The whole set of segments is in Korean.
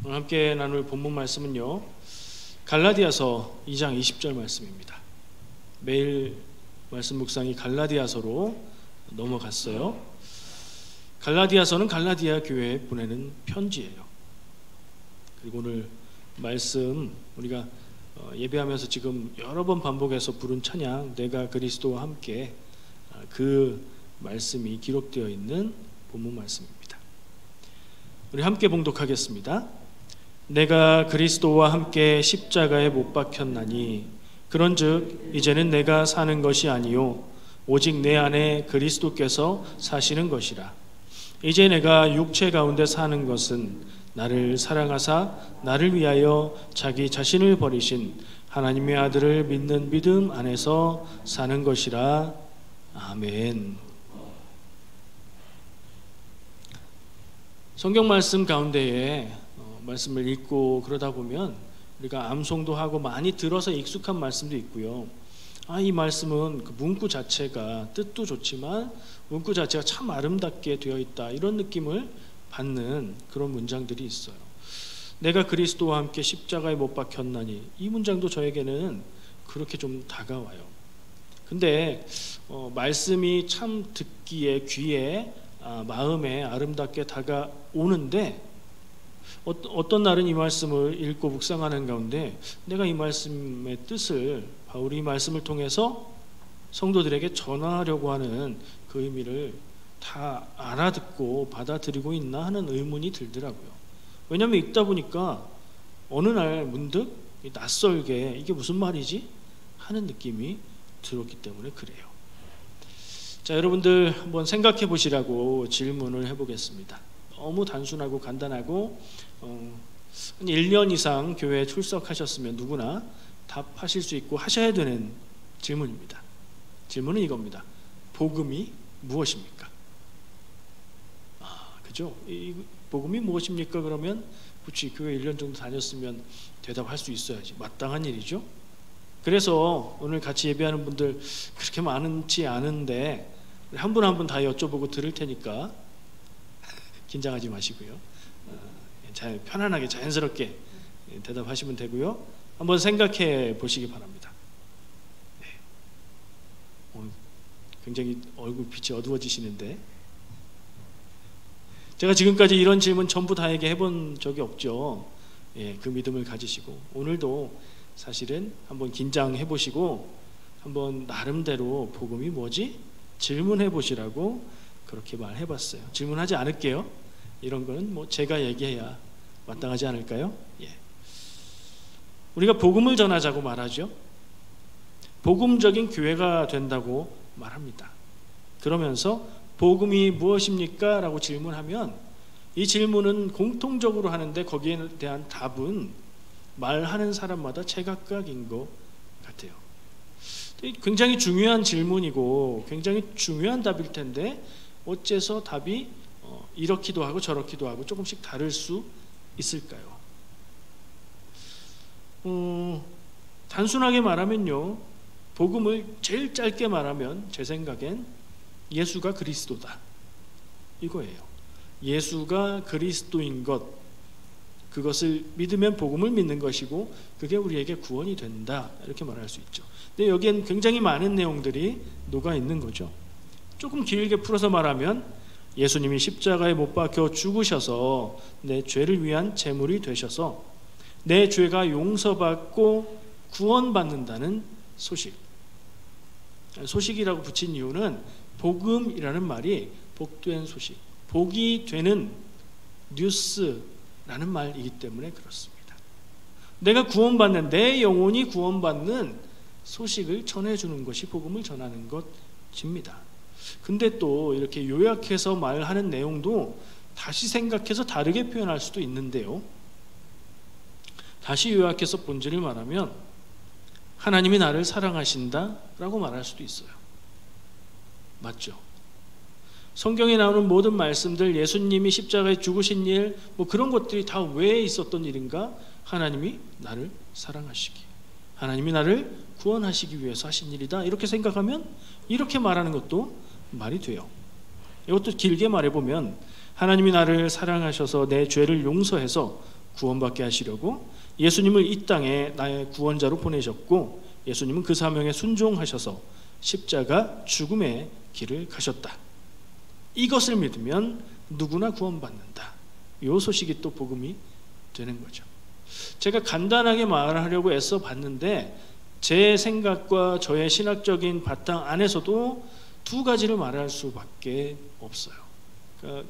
오늘 함께 나눌 본문 말씀은요, 갈라디아서 2장 20절 말씀입니다. 매일 말씀 묵상이 갈라디아서로 넘어갔어요. 갈라디아서는 갈라디아 교회에 보내는 편지예요. 그리고 오늘 말씀 우리가 예배하면서 지금 여러 번 반복해서 부른 찬양, 내가 그리스도와 함께, 그 말씀이 기록되어 있는 본문 말씀입니다. 우리 함께 봉독하겠습니다. 내가 그리스도와 함께 십자가에 못 박혔나니 그런즉 이제는 내가 사는 것이 아니요 오직 내 안에 그리스도께서 사시는 것이라. 이제 내가 육체 가운데 사는 것은 나를 사랑하사 나를 위하여 자기 자신을 버리신 하나님의 아들을 믿는 믿음 안에서 사는 것이라. 아멘. 성경 말씀 가운데에 말씀을 읽고 그러다 보면 우리가 암송도 하고 많이 들어서 익숙한 말씀도 있고요. 이 말씀은 그 문구 자체가 뜻도 좋지만 문구 자체가 참 아름답게 되어 있다, 이런 느낌을 받는 그런 문장들이 있어요. 내가 그리스도와 함께 십자가에 못 박혔나니, 이 문장도 저에게는 그렇게 좀 다가와요. 근데 말씀이 참 듣기에, 귀에, 마음에 아름답게 다가오는데 어떤 날은 이 말씀을 읽고 묵상하는 가운데 내가 이 말씀의 뜻을, 바울이 이 말씀을 통해서 성도들에게 전하려고 하는 그 의미를 다 알아듣고 받아들이고 있나 하는 의문이 들더라고요. 왜냐하면 읽다 보니까 어느 날 문득 낯설게 이게 무슨 말이지? 하는 느낌이 들었기 때문에 그래요. 자, 여러분들 한번 생각해 보시라고 질문을 해보겠습니다. 너무 단순하고 간단하고 1년 이상 교회에 출석하셨으면 누구나 답하실 수 있고 하셔야 되는 질문입니다. 질문은 이겁니다. 복음이 무엇입니까? 그죠? 이 복음이 무엇입니까? 그러면 그렇지, 교회 1년 정도 다녔으면 대답할 수 있어야지. 마땅한 일이죠. 그래서 오늘 같이 예배하는 분들 그렇게 많지 않은데 한 분 한 분 다 여쭤보고 들을 테니까 긴장하지 마시고요. 편안하게 자연스럽게 대답하시면 되고요. 한번 생각해 보시기 바랍니다. 네. 굉장히 얼굴 빛이 어두워지시는데, 제가 지금까지 이런 질문 전부 다에게 해본 적이 없죠. 그 믿음을 가지시고 오늘도 사실은 한번 긴장해 보시고 한번 나름대로 복음이 뭐지? 질문해 보시라고 그렇게 말해 봤어요. 질문하지 않을게요. 이런 거는 뭐 제가 얘기해야 마땅하지 않을까요? 우리가 복음을 전하자고 말하죠. 복음적인 교회가 된다고 말합니다. 그러면서 복음이 무엇입니까? 라고 질문하면 이 질문은 공통적으로 하는데 거기에 대한 답은 말하는 사람마다 제각각인 것 같아요. 굉장히 중요한 질문이고 굉장히 중요한 답일 텐데 어째서 답이 이렇기도 하고 저렇기도 하고 조금씩 다를 수 있을까요? 단순하게 말하면요, 복음을 제일 짧게 말하면 제 생각엔 예수가 그리스도다, 이거예요. 예수가 그리스도인 것, 그것을 믿으면 복음을 믿는 것이고 그게 우리에게 구원이 된다, 이렇게 말할 수 있죠. 근데 여기엔 굉장히 많은 내용들이 녹아 있는 거죠. 조금 길게 풀어서 말하면 예수님이 십자가에 못 박혀 죽으셔서 내 죄를 위한 제물이 되셔서 내 죄가 용서받고 구원받는다는 소식. 소식이라고 붙인 이유는 복음이라는 말이 복된 소식, 복이 되는 뉴스라는 말이기 때문에 그렇습니다. 내가 구원받는, 내 영혼이 구원받는 소식을 전해주는 것이 복음을 전하는 것입니다. 근데 또 이렇게 요약해서 말하는 내용도 다시 생각해서 다르게 표현할 수도 있는데요, 다시 요약해서 본질을 말하면 하나님이 나를 사랑하신다 라고 말할 수도 있어요. 맞죠? 성경에 나오는 모든 말씀들, 예수님이 십자가에 죽으신 일, 뭐 그런 것들이 다 왜 있었던 일인가? 하나님이 나를 사랑하시기, 하나님이 나를 구원하시기 위해서 하신 일이다, 이렇게 생각하면 이렇게 말하는 것도 말이 돼요. 이것도 길게 말해보면 하나님이 나를 사랑하셔서 내 죄를 용서해서 구원받게 하시려고 예수님을 이 땅에 나의 구원자로 보내셨고, 예수님은 그 사명에 순종하셔서 십자가 죽음의 길을 가셨다. 이것을 믿으면 누구나 구원받는다. 이 소식이 또 복음이 되는 거죠. 제가 간단하게 말하려고 애써 봤는데 제 생각과 저의 신학적인 바탕 안에서도 두 가지를 말할 수밖에 없어요. 그러니까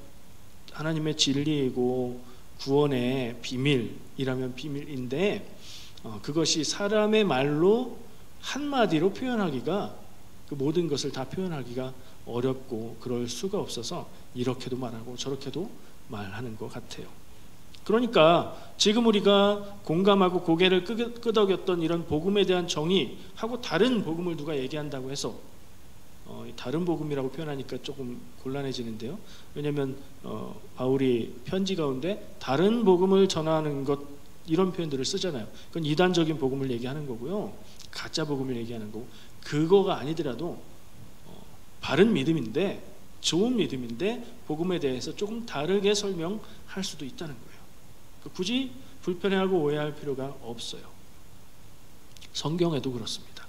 하나님의 진리이고 구원의 비밀이라면 비밀인데, 그것이 사람의 말로 한마디로 표현하기가, 그 모든 것을 다 표현하기가 어렵고 그럴 수가 없어서 이렇게도 말하고 저렇게도 말하는 것 같아요. 그러니까 지금 우리가 공감하고 고개를 끄덕였던 이런 복음에 대한 정의하고 다른 복음을 누가 얘기한다고 해서 다른 복음이라고 표현하니까 조금 곤란해지는데요. 왜냐하면 바울이 편지 가운데 다른 복음을 전하는 것, 이런 표현들을 쓰잖아요. 그건 이단적인 복음을 얘기하는 거고요, 가짜 복음을 얘기하는 거고, 그거가 아니더라도 바른 믿음인데, 좋은 믿음인데 복음에 대해서 조금 다르게 설명할 수도 있다는 거예요. 굳이 불편해하고 오해할 필요가 없어요. 성경에도 그렇습니다.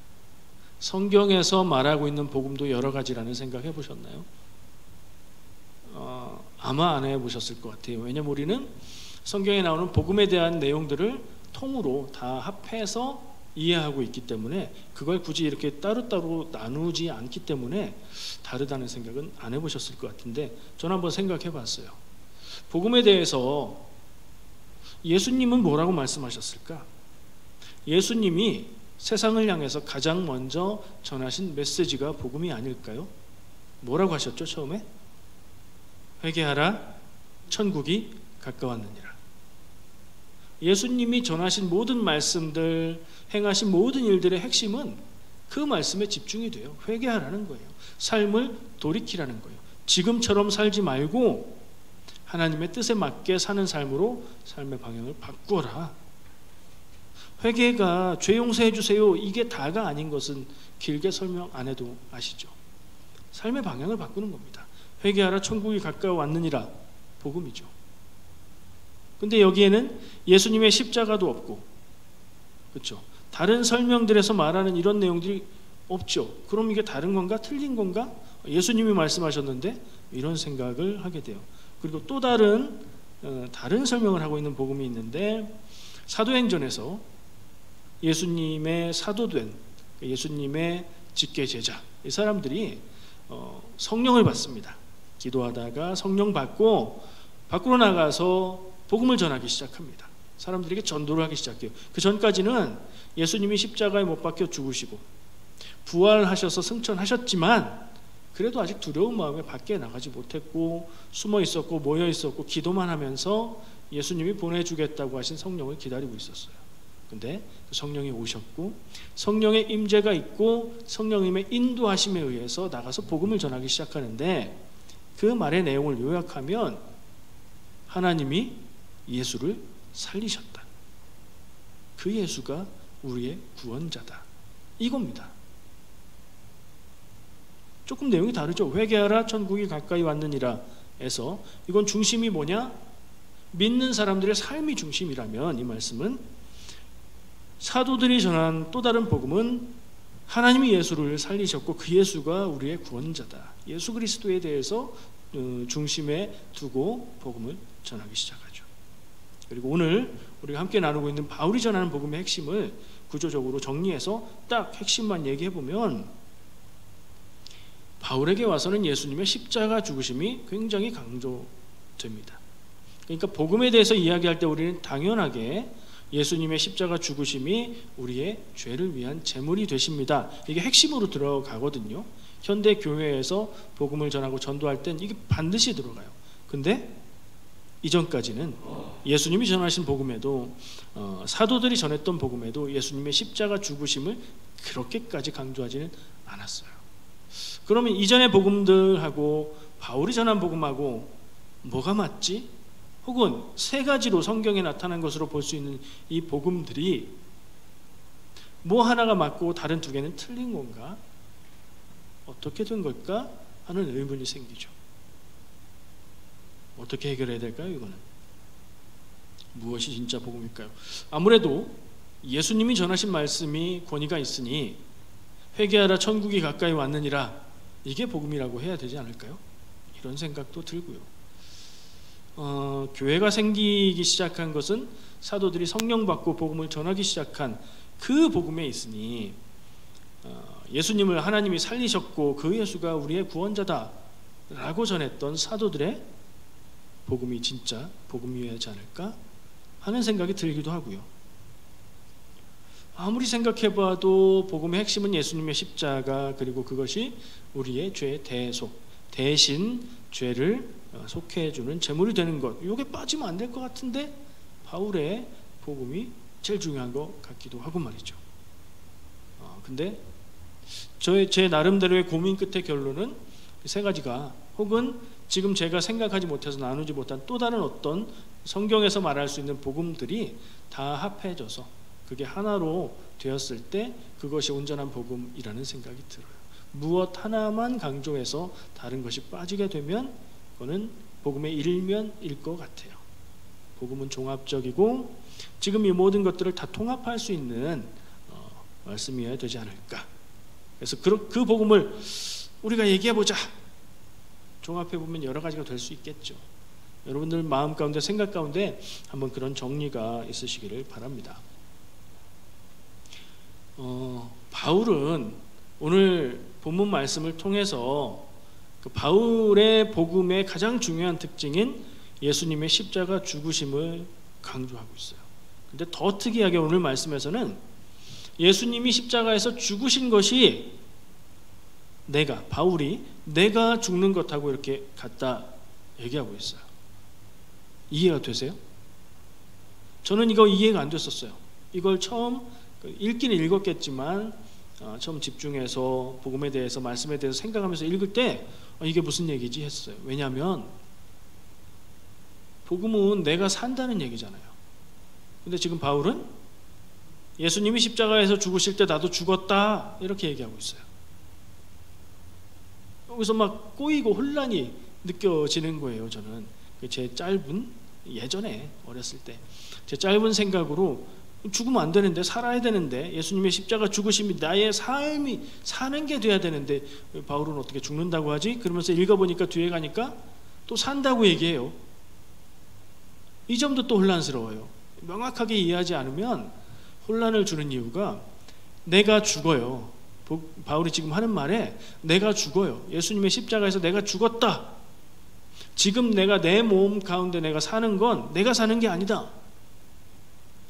성경에서 말하고 있는 복음도 여러 가지라는 생각 해보셨나요? 아마 안 해보셨을 것 같아요. 왜냐하면 우리는 성경에 나오는 복음에 대한 내용들을 통으로 다 합해서 이해하고 있기 때문에, 그걸 굳이 이렇게 따로따로 나누지 않기 때문에 다르다는 생각은 안 해보셨을 것 같은데, 저는 한번 생각해 봤어요. 복음에 대해서 예수님은 뭐라고 말씀하셨을까? 예수님이 세상을 향해서 가장 먼저 전하신 메시지가 복음이 아닐까요? 뭐라고 하셨죠? 처음에 회개하라, 천국이 가까웠느니라. 예수님이 전하신 모든 말씀들, 행하신 모든 일들의 핵심은 그 말씀에 집중이 돼요. 회개하라는 거예요. 삶을 돌이키라는 거예요. 지금처럼 살지 말고 하나님의 뜻에 맞게 사는 삶으로 삶의 방향을 바꾸어라. 회개가 죄 용서해 주세요, 이게 다가 아닌 것은 길게 설명 안 해도 아시죠? 삶의 방향을 바꾸는 겁니다. 회개하라, 천국이 가까워왔느니라, 복음이죠. 근데 여기에는 예수님의 십자가도 없고, 그렇죠? 다른 설명들에서 말하는 이런 내용들이 없죠. 그럼 이게 다른 건가? 틀린 건가? 예수님이 말씀하셨는데, 이런 생각을 하게 돼요. 그리고 또 다른 설명을 하고 있는 복음이 있는데, 사도행전에서 예수님의 사도된, 예수님의 직계 제자, 이 사람들이 성령을 받습니다. 기도하다가 성령 받고 밖으로 나가서 복음을 전하기 시작합니다. 사람들에게 전도를 하기 시작해요. 그 전까지는 예수님이 십자가에 못 박혀 죽으시고 부활하셔서 승천하셨지만 그래도 아직 두려운 마음에 밖에 나가지 못했고 숨어 있었고 모여 있었고 기도만 하면서 예수님이 보내주겠다고 하신 성령을 기다리고 있었어요. 근데 성령이 오셨고 성령의 임재가 있고 성령님의 인도하심에 의해서 나가서 복음을 전하기 시작하는데, 그 말의 내용을 요약하면 하나님이 예수를 살리셨다. 그 예수가 우리의 구원자다, 이겁니다. 조금 내용이 다르죠. 회개하라, 천국이 가까이 왔느니라 에서 이건 중심이 뭐냐? 믿는 사람들의 삶이 중심이라면, 이 말씀은 사도들이 전한 또 다른 복음은 하나님이 예수를 살리셨고 그 예수가 우리의 구원자다, 예수 그리스도에 대해서 중심에 두고 복음을 전하기 시작하죠. 그리고 오늘 우리가 함께 나누고 있는 바울이 전하는 복음의 핵심을 구조적으로 정리해서 딱 핵심만 얘기해보면, 바울에게 와서는 예수님의 십자가 죽으심이 굉장히 강조됩니다. 그러니까 복음에 대해서 이야기할 때 우리는 당연하게 예수님의 십자가 죽으심이 우리의 죄를 위한 제물이 되십니다, 이게 핵심으로 들어가거든요. 현대 교회에서 복음을 전하고 전도할 땐 이게 반드시 들어가요. 근데 이전까지는 예수님이 전하신 복음에도 사도들이 전했던 복음에도 예수님의 십자가 죽으심을 그렇게까지 강조하지는 않았어요. 그러면 이전의 복음들하고 바울이 전한 복음하고 뭐가 맞지? 혹은 세 가지로 성경에 나타난 것으로 볼 수 있는 이 복음들이 뭐 하나가 맞고 다른 두 개는 틀린 건가? 어떻게 된 걸까? 하는 의문이 생기죠. 어떻게 해결해야 될까요? 이거는 무엇이 진짜 복음일까요? 아무래도 예수님이 전하신 말씀이 권위가 있으니 회개하라 천국이 가까이 왔느니라, 이게 복음이라고 해야 되지 않을까요? 이런 생각도 들고요. 교회가 생기기 시작한 것은 사도들이 성령 받고 복음을 전하기 시작한 그 복음에 있으니 예수님을 하나님이 살리셨고 그 예수가 우리의 구원자다 라고 전했던 사도들의 복음이 진짜 복음이어야 하지 않을까 하는 생각이 들기도 하고요. 아무리 생각해봐도 복음의 핵심은 예수님의 십자가, 그리고 그것이 우리의 죄의 대속, 대신 죄를 속해주는 제물이 되는 것, 이게 빠지면 안 될 것 같은데 바울의 복음이 제일 중요한 것 같기도 하고 말이죠. 근데 제 나름대로의 고민 끝의 결론은 세 가지가, 혹은 지금 제가 생각하지 못해서 나누지 못한 또 다른 어떤 성경에서 말할 수 있는 복음들이 다 합해져서 그게 하나로 되었을 때 그것이 온전한 복음이라는 생각이 들어요. 무엇 하나만 강조해서 다른 것이 빠지게 되면 그거는 복음의 일면일 것 같아요. 복음은 종합적이고 지금 이 모든 것들을 다 통합할 수 있는 말씀이어야 되지 않을까. 그래서 그 복음을 우리가 얘기해보자. 종합해보면 여러 가지가 될 수 있겠죠. 여러분들 마음 가운데, 생각 가운데 한번 그런 정리가 있으시기를 바랍니다. 바울은 오늘 본문 말씀을 통해서 그 바울의 복음의 가장 중요한 특징인 예수님의 십자가 죽으심을 강조하고 있어요. 근데 더 특이하게 오늘 말씀에서는 예수님이 십자가에서 죽으신 것이 바울이 내가 죽는 것하고 이렇게 갖다 얘기하고 있어요. 이해가 되세요? 저는 이거 이해가 안 됐었어요. 이걸 처음 읽기는 읽었겠지만 처음 집중해서 복음에 대해서, 말씀에 대해서 생각하면서 읽을 때 이게 무슨 얘기지 했어요. 왜냐하면 복음은 내가 산다는 얘기잖아요. 근데 지금 바울은 예수님이 십자가에서 죽으실 때 나도 죽었다 이렇게 얘기하고 있어요. 여기서 막 꼬이고 혼란이 느껴지는 거예요. 저는 제 짧은, 예전에 어렸을 때 제 짧은 생각으로 죽으면 안 되는데, 살아야 되는데, 예수님의 십자가 죽으심이 나의 삶이 사는 게 돼야 되는데 바울은 어떻게 죽는다고 하지? 그러면서 읽어보니까 뒤에 가니까 또 산다고 얘기해요. 이 점도 또 혼란스러워요. 명확하게 이해하지 않으면 혼란을 주는 이유가 내가 죽어요. 바울이 지금 하는 말에 내가 죽어요. 예수님의 십자가에서 내가 죽었다. 지금 내가 내 몸 가운데 내가 사는 건 내가 사는 게 아니다.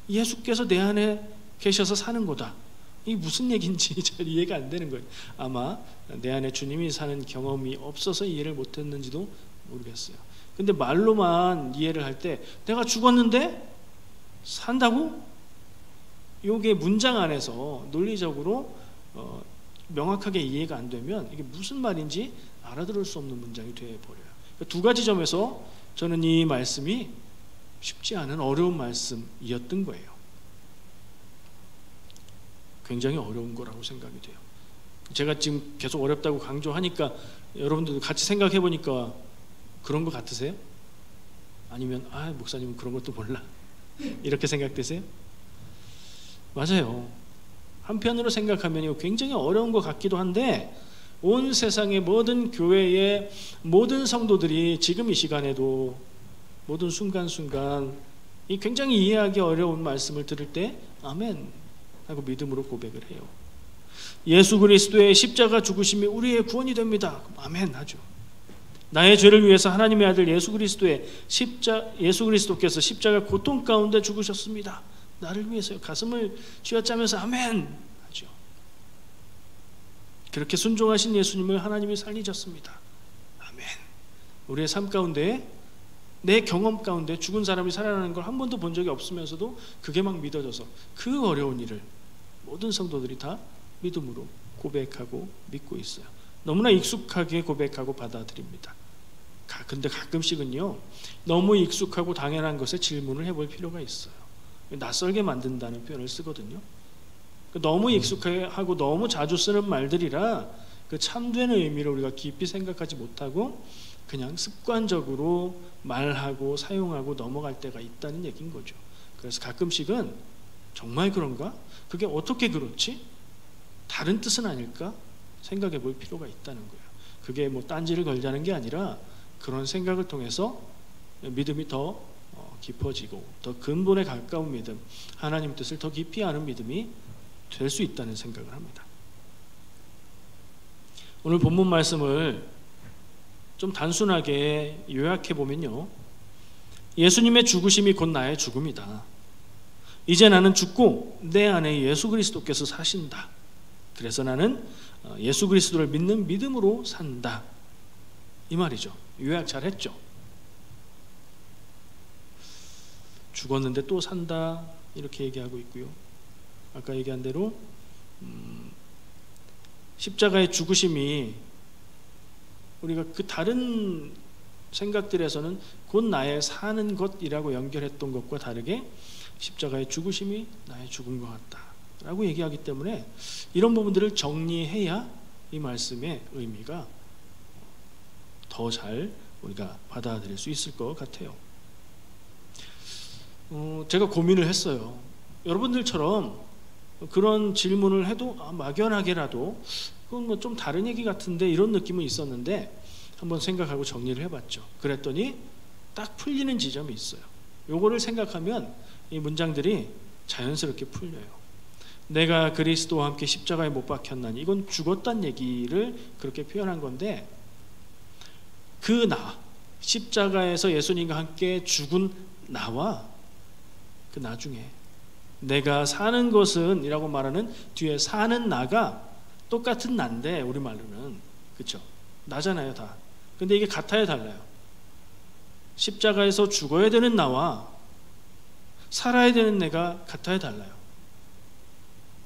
예수께서 내 안에 계셔서 사는 거다. 이게 무슨 얘기인지 잘 이해가 안 되는 거예요. 아마 내 안에 주님이 사는 경험이 없어서 이해를 못했는지도 모르겠어요. 근데 말로만 이해를 할 때 내가 죽었는데 산다고? 이게 문장 안에서 논리적으로 명확하게 이해가 안 되면 이게 무슨 말인지 알아들을 수 없는 문장이 되어버려요. 두 가지 점에서 저는 이 말씀이 쉽지 않은 어려운 말씀이었던 거예요. 굉장히 어려운 거라고 생각이 돼요. 제가 지금 계속 어렵다고 강조하니까 여러분들도 같이 생각해 보니까 그런 거 같으세요? 아니면 목사님은 그런 것도 몰라 이렇게 생각되세요? 맞아요. 한편으로 생각하면 이거 굉장히 어려운 것 같기도 한데, 온 세상의 모든 교회의 모든 성도들이 지금 이 시간에도 모든 순간순간 이 굉장히 이해하기 어려운 말씀을 들을 때 아멘 하고 믿음으로 고백을 해요. 예수 그리스도의 십자가 죽으심이 우리의 구원이 됩니다. 아멘 하죠. 나의 죄를 위해서 하나님의 아들 예수 그리스도께서 십자가 고통 가운데 죽으셨습니다. 나를 위해서요. 가슴을 쥐어짜면서 아멘 하죠. 그렇게 순종하신 예수님을 하나님이 살리셨습니다. 아멘. 우리의 삶 가운데, 내 경험 가운데 죽은 사람이 살아나는 걸 한 번도 본 적이 없으면서도 그게 막 믿어져서 그 어려운 일을 모든 성도들이 다 믿음으로 고백하고 믿고 있어요. 너무나 익숙하게 고백하고 받아들입니다. 근데 가끔씩은요, 너무 익숙하고 당연한 것에 질문을 해볼 필요가 있어요. 낯설게 만든다는 표현을 쓰거든요. 너무 익숙하고 너무 자주 쓰는 말들이라 그 참된 의미를 우리가 깊이 생각하지 못하고 그냥 습관적으로 말하고 사용하고 넘어갈 때가 있다는 얘기인 거죠. 그래서 가끔씩은 정말 그런가? 그게 어떻게 그렇지? 다른 뜻은 아닐까? 생각해 볼 필요가 있다는 거예요. 그게 뭐 딴지를 걸자는 게 아니라 그런 생각을 통해서 믿음이 더 깊어지고 더 근본에 가까운 믿음, 하나님 뜻을 더 깊이 아는 믿음이 될 수 있다는 생각을 합니다. 오늘 본문 말씀을 좀 단순하게 요약해 보면요, 예수님의 죽으심이 곧 나의 죽음이다. 이제 나는 죽고 내 안에 예수 그리스도께서 사신다. 그래서 나는 예수 그리스도를 믿는 믿음으로 산다. 이 말이죠. 요약 잘했죠. 죽었는데 또 산다 이렇게 얘기하고 있고요. 아까 얘기한 대로 십자가의 죽으심이 우리가 그 다른 생각들에서는 곧 나의 사는 것이라고 연결했던 것과 다르게 십자가의 죽으심이 나의 죽은 것 같다 라고 얘기하기 때문에 이런 부분들을 정리해야 이 말씀의 의미가 더 잘 우리가 받아들일 수 있을 것 같아요. 제가 고민을 했어요. 여러분들처럼 그런 질문을 해도 막연하게라도 그건 뭐 좀 다른 얘기 같은데 이런 느낌은 있었는데 한번 생각하고 정리를 해봤죠. 그랬더니 딱 풀리는 지점이 있어요. 요거를 생각하면 이 문장들이 자연스럽게 풀려요. 내가 그리스도와 함께 십자가에 못 박혔나니, 이건 죽었다는 얘기를 그렇게 표현한 건데, 그 나, 십자가에서 예수님과 함께 죽은 나와 그 나중에 내가 사는 것은 이라고 말하는 뒤에 사는 나가 똑같은 나인데, 우리말로는 그렇죠? 나잖아요 다. 근데 이게 같아요 달라요? 십자가에서 죽어야 되는 나와 살아야 되는 내가 같아요 달라요?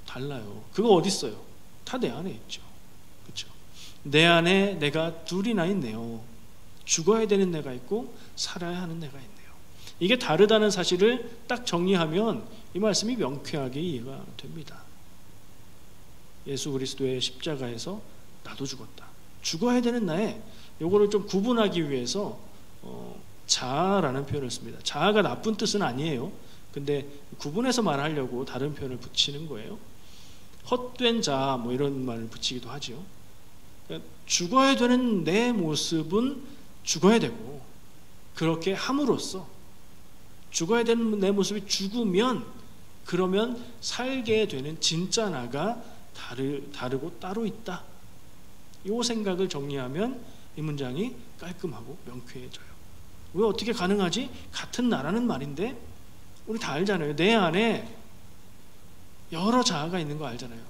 달라요. 그거 어디 있어요? 다 내 안에 있죠. 그렇죠? 내 안에 내가 둘이나 있네요. 죽어야 되는 내가 있고 살아야 하는 내가 있네요. 이게 다르다는 사실을 딱 정리하면 이 말씀이 명쾌하게 이해가 됩니다. 예수 그리스도의 십자가에서 나도 죽었다. 죽어야 되는 나에 요거를 좀 구분하기 위해서 자아라는 표현을 씁니다. 자아가 나쁜 뜻은 아니에요. 근데 구분해서 말하려고 다른 표현을 붙이는 거예요. 헛된 자아 뭐 이런 말을 붙이기도 하죠. 그러니까 죽어야 되는 내 모습은 죽어야 되고, 그렇게 함으로써 죽어야 되는 내 모습이 죽으면 그러면 살게 되는 진짜 나가 다르고 따로 있다. 이 생각을 정리하면 이 문장이 깔끔하고 명쾌해져요. 왜 어떻게 가능하지? 같은 나라는 말인데 우리 다 알잖아요. 내 안에 여러 자아가 있는 거 알잖아요.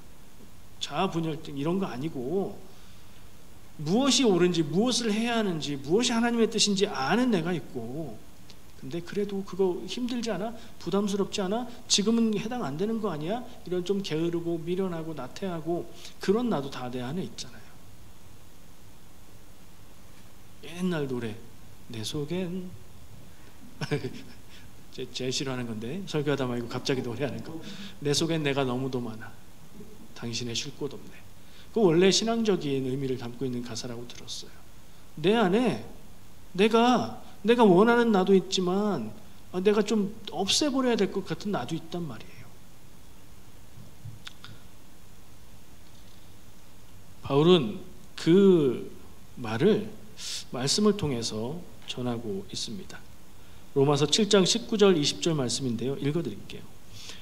자아 분열증 이런 거 아니고 무엇이 옳은지 무엇을 해야 하는지 무엇이 하나님의 뜻인지 아는 내가 있고, 근데 그래도 그거 힘들지 않아? 부담스럽지 않아? 지금은 해당 안 되는 거 아니야? 이런 좀 게으르고 미련하고 나태하고 그런 나도 다 내 안에 있잖아요. 옛날 노래 내 속엔 제일 싫어하는 건데, 설교하다 말고 갑자기 노래하는 거. 내 속엔 내가 너무도 많아 당신의 쉴 곳 없네. 그 원래 신앙적인 의미를 담고 있는 가사라고 들었어요. 내 안에 내가 원하는 나도 있지만 내가 좀 없애버려야 될 것 같은 나도 있단 말이에요. 바울은 그 말을 말씀을 통해서 전하고 있습니다. 로마서 7장 19절 20절 말씀인데요. 읽어드릴게요.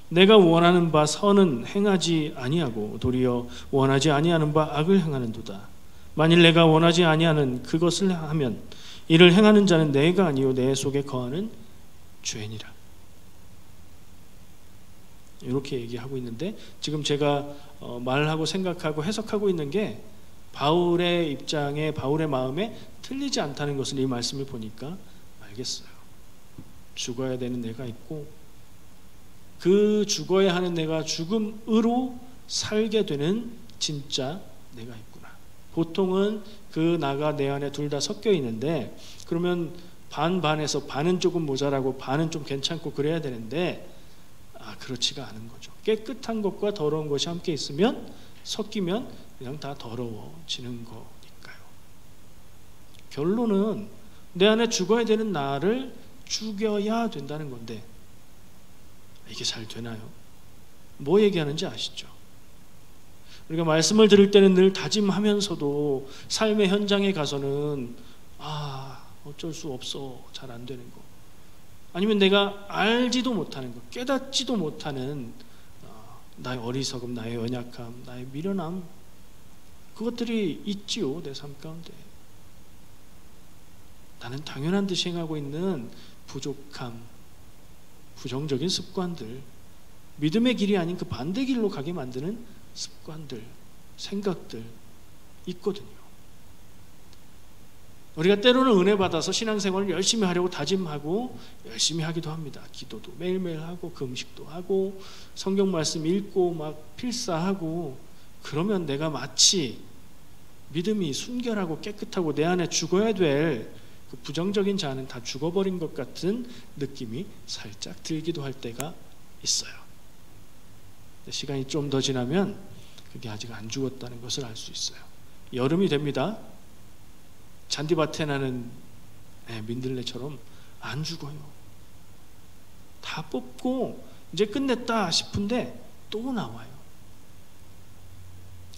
내가 원하는 바 선은 행하지 아니하고 도리어 원하지 아니하는 바 악을 행하는도다. 만일 내가 원하지 아니하는 그것을 하면 이를 행하는 자는 내가 아니요 내 속에 거하는 죄니라. 이렇게 얘기하고 있는데, 지금 제가 말하고 생각하고 해석하고 있는 게 바울의 입장에, 바울의 마음에 틀리지 않다는 것을 이 말씀을 보니까 알겠어요. 죽어야 되는 내가 있고 그 죽어야 하는 내가 죽음으로 살게 되는 진짜 내가 있구나. 보통은 그 나가 내 안에 둘 다 섞여 있는데, 그러면 반반에서 반은 조금 모자라고 반은 좀 괜찮고 그래야 되는데 그렇지가 않은 거죠. 깨끗한 것과 더러운 것이 함께 있으면 섞이면 그냥 다 더러워지는 거니까요. 결론은 내 안에 죽어야 되는 나를 죽여야 된다는 건데 이게 잘 되나요? 뭐 얘기하는지 아시죠? 우리가 말씀을 들을 때는 늘 다짐하면서도 삶의 현장에 가서는 어쩔 수 없어, 잘 안 되는 거, 아니면 내가 알지도 못하는 거, 깨닫지도 못하는 나의 어리석음, 나의 연약함, 나의 미련함, 그것들이 있지요, 내 삶 가운데. 나는 당연한 듯이 행하고 있는 부족함, 부정적인 습관들, 믿음의 길이 아닌 그 반대 길로 가게 만드는 습관들, 생각들 있거든요. 우리가 때로는 은혜 받아서 신앙생활을 열심히 하려고 다짐하고 열심히 하기도 합니다. 기도도 매일매일 하고 금식도 하고 성경 말씀 읽고 막 필사하고, 그러면 내가 마치 믿음이 순결하고 깨끗하고 내 안에 죽어야 될 그 부정적인 자는 다 죽어버린 것 같은 느낌이 살짝 들기도 할 때가 있어요. 시간이 좀 더 지나면 그게 아직 안 죽었다는 것을 알 수 있어요. 여름이 됩니다. 잔디밭에 나는 민들레처럼 안 죽어요. 다 뽑고 이제 끝냈다 싶은데 또 나와요.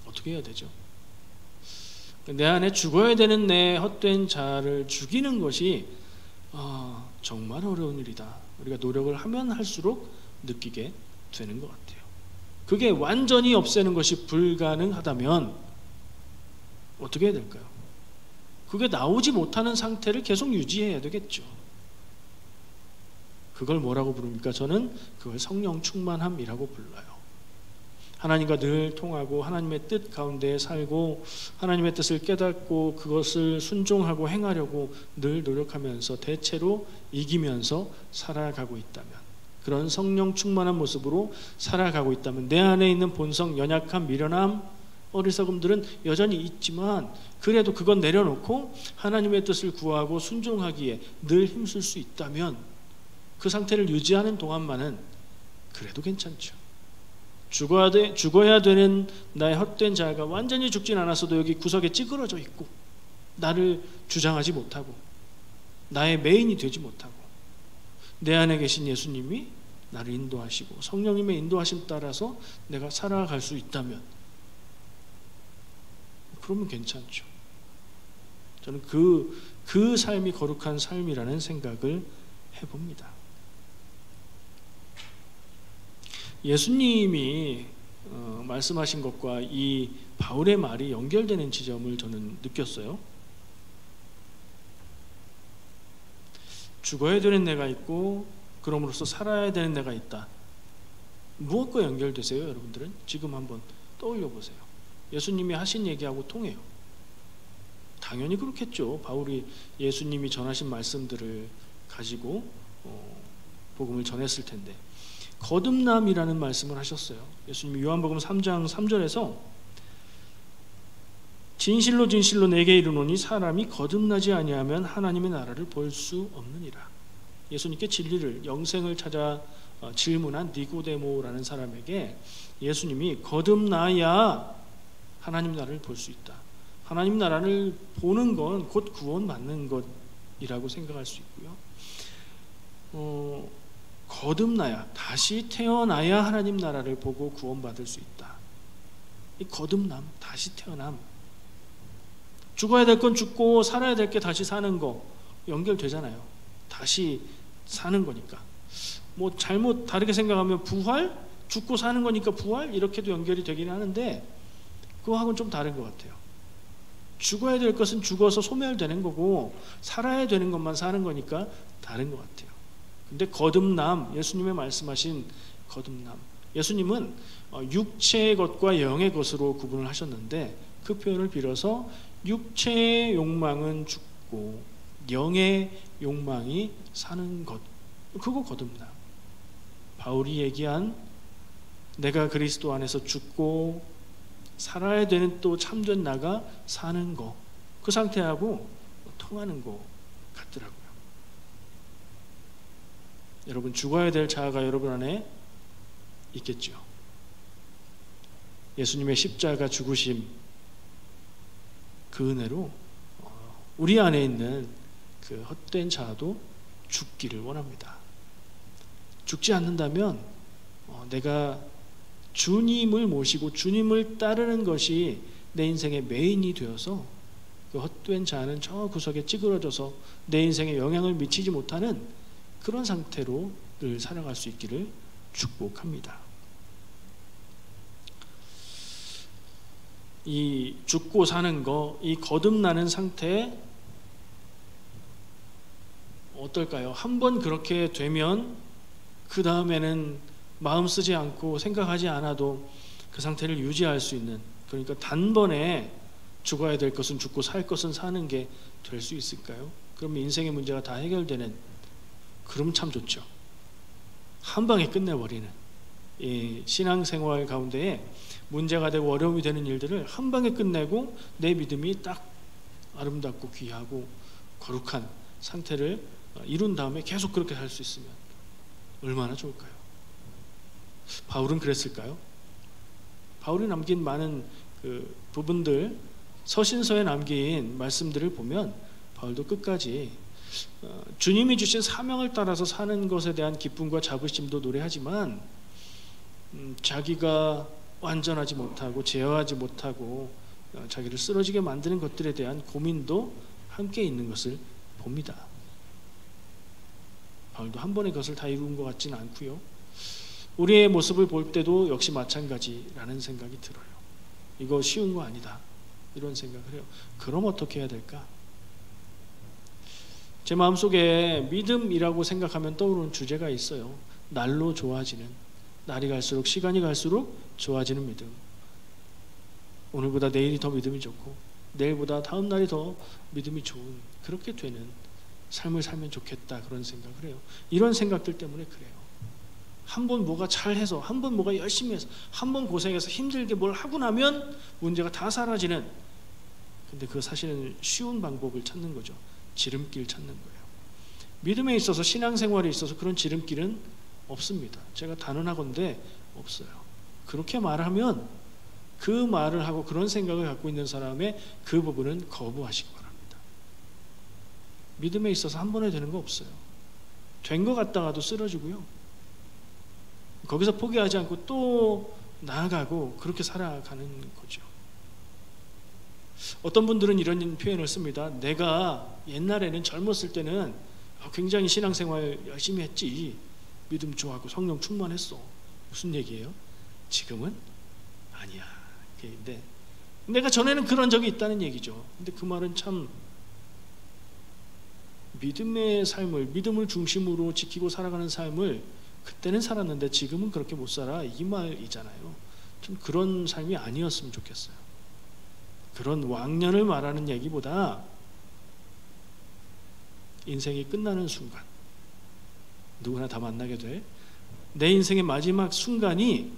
어떻게 해야 되죠? 내 안에 죽어야 되는 내 헛된 자를 죽이는 것이 정말 어려운 일이다. 우리가 노력을 하면 할수록 느끼게 되는 것 같아요. 그게 완전히 없애는 것이 불가능하다면 어떻게 해야 될까요? 그게 나오지 못하는 상태를 계속 유지해야 되겠죠. 그걸 뭐라고 부릅니까? 저는 그걸 성령 충만함이라고 불러요. 하나님과 늘 통하고 하나님의 뜻 가운데 살고 하나님의 뜻을 깨닫고 그것을 순종하고 행하려고 늘 노력하면서 대체로 이기면서 살아가고 있다면, 그런 성령 충만한 모습으로 살아가고 있다면 내 안에 있는 본성, 연약함, 미련함, 어리석음들은 여전히 있지만 그래도 그건 내려놓고 하나님의 뜻을 구하고 순종하기에 늘 힘쓸 수 있다면, 그 상태를 유지하는 동안만은 그래도 괜찮죠. 죽어야 되는 나의 헛된 자아가 완전히 죽진 않았어도 여기 구석에 찌그러져 있고 나를 주장하지 못하고 나의 메인이 되지 못하고 내 안에 계신 예수님이 나를 인도하시고 성령님의 인도하심 따라서 내가 살아갈 수 있다면, 그러면 괜찮죠. 저는 그 삶이 거룩한 삶이라는 생각을 해봅니다. 예수님이 말씀하신 것과 이 바울의 말이 연결되는 지점을 저는 느꼈어요. 죽어야 되는 내가 있고 그럼으로써 살아야 되는 내가 있다. 무엇과 연결되세요, 여러분들은? 지금 한번 떠올려 보세요. 예수님이 하신 얘기하고 통해요. 당연히 그렇겠죠. 바울이 예수님이 전하신 말씀들을 가지고 복음을 전했을 텐데, 거듭남이라는 말씀을 하셨어요. 예수님이 요한복음 3장 3절에서 진실로 진실로 내게 이르노니 사람이 거듭나지 아니하면 하나님의 나라를 볼 수 없느니라. 예수님께 진리를, 영생을 찾아 질문한 니고데모라는 사람에게 예수님이 거듭나야 하나님 나라를 볼 수 있다. 하나님 나라를 보는 건 곧 구원 받는 것이라고 생각할 수 있고요. 거듭나야, 다시 태어나야 하나님 나라를 보고 구원받을 수 있다. 이 거듭남, 다시 태어남, 죽어야 될 건 죽고 살아야 될 게 다시 사는 거 연결되잖아요. 다시 사는 거니까. 뭐 잘못 다르게 생각하면 부활? 죽고 사는 거니까 부활? 이렇게도 연결이 되긴 하는데 그거하고는 좀 다른 것 같아요. 죽어야 될 것은 죽어서 소멸되는 거고 살아야 되는 것만 사는 거니까 다른 것 같아요. 근데 거듭남, 예수님의 말씀하신 거듭남, 예수님은 육체의 것과 영의 것으로 구분을 하셨는데 그 표현을 빌어서 육체의 욕망은 죽고 영의 욕망이 사는 것, 그거 거듭남. 바울이 얘기한 내가 그리스도 안에서 죽고 살아야 되는 또 참된 나가 사는 거, 그 상태하고 통하는 거 같더라고요. 여러분, 죽어야 될 자아가 여러분 안에 있겠죠. 예수님의 십자가 죽으심, 그 은혜로 우리 안에 있는 그 헛된 자아도 죽기를 원합니다. 죽지 않는다면 내가 주님을 모시고 주님을 따르는 것이 내 인생의 메인이 되어서 그 헛된 자아는 저 구석에 찌그러져서 내 인생에 영향을 미치지 못하는 그런 상태로 늘 살아갈 수 있기를 축복합니다. 이 죽고 사는 거, 이 거듭나는 상태 어떨까요? 한번 그렇게 되면 그 다음에는 마음 쓰지 않고 생각하지 않아도 그 상태를 유지할 수 있는, 그러니까 단번에 죽어야 될 것은 죽고 살 것은 사는 게 될 수 있을까요? 그럼 인생의 문제가 다 해결되는, 그럼 참 좋죠. 한 방에 끝내버리는 이 신앙생활 가운데에 문제가 되고 어려움이 되는 일들을 한 방에 끝내고 내 믿음이 딱 아름답고 귀하고 거룩한 상태를 이룬 다음에 계속 그렇게 살 수 있으면 얼마나 좋을까요? 바울은 그랬을까요? 바울이 남긴 많은 그 부분들, 서신서에 남긴 말씀들을 보면 바울도 끝까지 주님이 주신 사명을 따라서 사는 것에 대한 기쁨과 자부심도 노래하지만 자기가 완전하지 못하고 제어하지 못하고 자기를 쓰러지게 만드는 것들에 대한 고민도 함께 있는 것을 봅니다. 바울도 한 번에 그것을 다 이룬 것 같지는 않고요. 우리의 모습을 볼 때도 역시 마찬가지라는 생각이 들어요. 이거 쉬운 거 아니다, 이런 생각을 해요. 그럼 어떻게 해야 될까? 제 마음속에 믿음이라고 생각하면 떠오르는 주제가 있어요. 날로 좋아지는, 날이 갈수록, 시간이 갈수록 좋아지는 믿음. 오늘보다 내일이 더 믿음이 좋고 내일보다 다음 날이 더 믿음이 좋은, 그렇게 되는 삶을 살면 좋겠다, 그런 생각을 해요. 이런 생각들 때문에 그래요. 한번 뭐가 잘해서, 한번 뭐가 열심히 해서, 한번 고생해서 힘들게 뭘 하고 나면 문제가 다 사라지는, 근데 그거 사실은 쉬운 방법을 찾는 거죠. 지름길 찾는 거예요. 믿음에 있어서, 신앙생활에 있어서 그런 지름길은 없습니다. 제가 단언하건대 없어요. 그렇게 말하면 그 말을 하고 그런 생각을 갖고 있는 사람의 그 부분은 거부하시기 바랍니다. 믿음에 있어서 한 번에 되는 거 없어요. 된 것 같다가도 쓰러지고요. 거기서 포기하지 않고 또 나아가고 그렇게 살아가는 거죠. 어떤 분들은 이런 표현을 씁니다. 내가 옛날에는 젊었을 때는 굉장히 신앙생활 열심히 했지, 믿음 좋아하고 성령 충만했어. 무슨 얘기예요? 지금은 아니야. 근데 내가 전에는 그런 적이 있다는 얘기죠. 근데 그 말은 참 믿음의 삶을, 믿음을 중심으로 지키고 살아가는 삶을 그때는 살았는데 지금은 그렇게 못 살아, 이 말이잖아요. 좀 그런 삶이 아니었으면 좋겠어요. 그런 왕년을 말하는 얘기보다 인생이 끝나는 순간, 누구나 다 만나게 돼, 내 인생의 마지막 순간이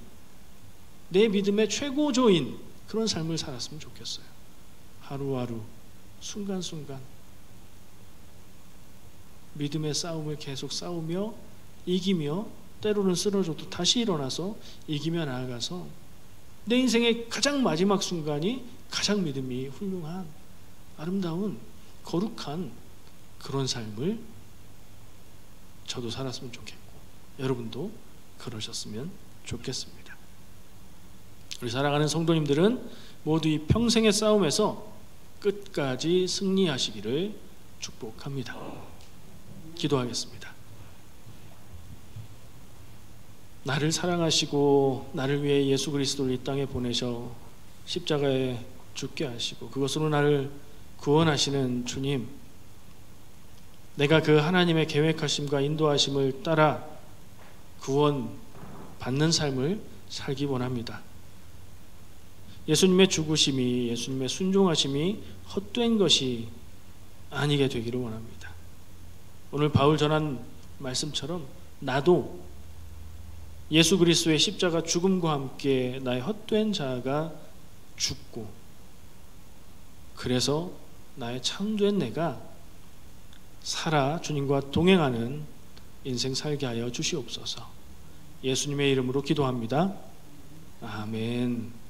내 믿음의 최고조인 그런 삶을 살았으면 좋겠어요. 하루하루, 순간순간 믿음의 싸움을 계속 싸우며 이기며, 때로는 쓰러져도 다시 일어나서 이기며 나아가서 내 인생의 가장 마지막 순간이 가장 믿음이 훌륭한, 아름다운, 거룩한 그런 삶을 저도 살았으면 좋겠고 여러분도 그러셨으면 좋겠습니다. 우리 사랑하는 성도님들은 모두 이 평생의 싸움에서 끝까지 승리하시기를 축복합니다. 기도하겠습니다. 나를 사랑하시고 나를 위해 예수 그리스도를 이 땅에 보내셔 십자가에 죽게 하시고 그것으로 나를 구원하시는 주님, 내가 그 하나님의 계획하심과 인도하심을 따라 구원 받는 삶을 살기 원합니다. 예수님의 죽으심이, 예수님의 순종하심이 헛된 것이 아니게 되기를 원합니다. 오늘 바울 전한 말씀처럼 나도 예수 그리스도의 십자가 죽음과 함께 나의 헛된 자아가 죽고, 그래서 나의 참된 내가 살아 주님과 동행하는 인생 살게 하여 주시옵소서. 예수님의 이름으로 기도합니다. 아멘.